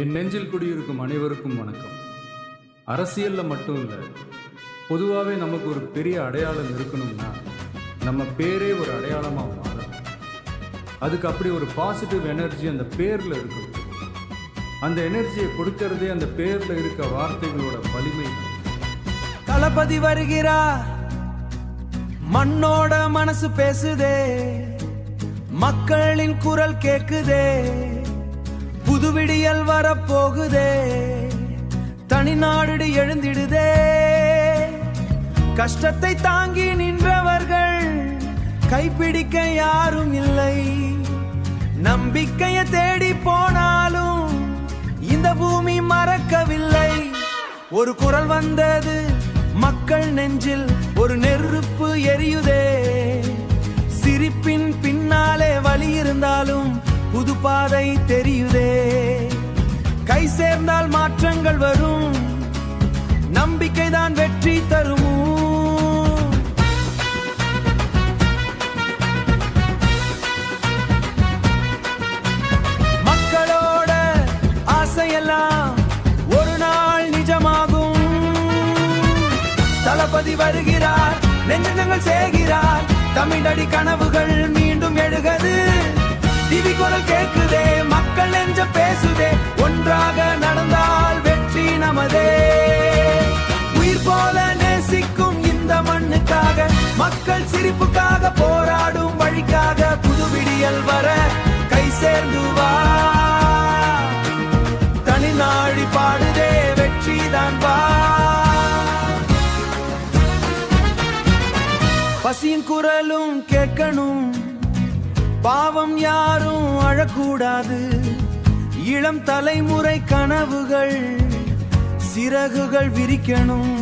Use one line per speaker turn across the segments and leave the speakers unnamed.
என் நெஞ்சில் குடியிருக்கும் அனைவருக்கும் வணக்கம். அரசியல்ல மட்டும் இல்லை, பொதுவாகவே நமக்கு ஒரு பெரிய அடையாளம் இருக்கணும்னா நம்ம பேரே ஒரு அடையாளமாக மாறும். அதுக்கு அப்படி ஒரு பாசிட்டிவ் எனர்ஜி அந்த பேரில் இருக்கணும். அந்த எனர்ஜியை கொடுக்கறதே அந்த பேரில் இருக்க வார்த்தைகளோட வலிமை.
தளபதி வருகிறார், மண்ணோட மனசு பேசுதே, மக்களின் குரல் கேக்குதே, புதுவிடியல் வரப்போகுதே, தனிநாடு எழுந்திடுதே. கஷ்டத்தை தாங்கி நின்றவர்கள் கைப்பிடிக்க யாரும் இல்லை. நம்பிக்கையை தேடி போனாலும் இந்த பூமி மறக்கவில்லை. ஒரு குரல் வந்தது மக்கள் நெஞ்சில், ஒரு நெருப்பு எரியுதே. சிரிப்பின் பின்னாலே வலி இருந்தாலும் புது பாதை தெரியுதே. கை சேர்ந்தால் மாற்றங்கள் வரும், நம்பிக்கைதான் வெற்றி தரும். மக்களோட ஆசையெல்லாம் ஒரு நாள் நிஜமாகும். தளபதி வருகிறார், நெஞ்சங்கள் செய்கிறார், தமிழடி கனவுகள் மீண்டும் எழுகது. திவி குரல் கேக்குதே, மக்கள் நெஞ்ச பேசுதே, ஒன்றாக நடந்தால் வெற்றி நமதே. உயிர் போல நேசிக்கும் இந்த மண்ணுக்காக, மக்கள் சிரிப்புக்காக போராடும் வழிக்காக, புதுவிடியல் வர கை சேர்ந்து வா. தனிநாடி பாடுதே, வெற்றிதான் வா. பசியின் குரலும் கேட்கணும், பாவம் யாரும் அழக்கூடாது. இளம் தலைமுறை கனவுகள் சிறகுகள் விரிக்கணும்.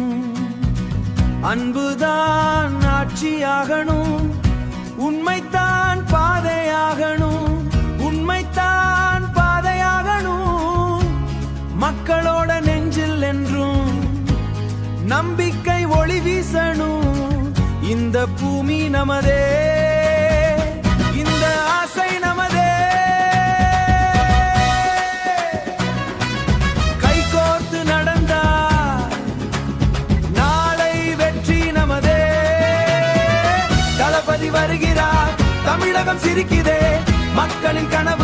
அன்புதான் ஆட்சியாகணும், உண்மைத்தான் பாதையாகணும், உண்மைத்தான் பாதையாகணும். மக்களோட நெஞ்சில் என்றும் நம்பிக்கை ஒளி வீசணும். இந்த பூமி நமதே, இந்த ஆசை நமதே. கை கோர்த்து நடந்தார், நாளை வெற்றி நமதே. தளபதி வருகிறார், தமிழகம் சிரிக்குதே, மக்களின் கனவு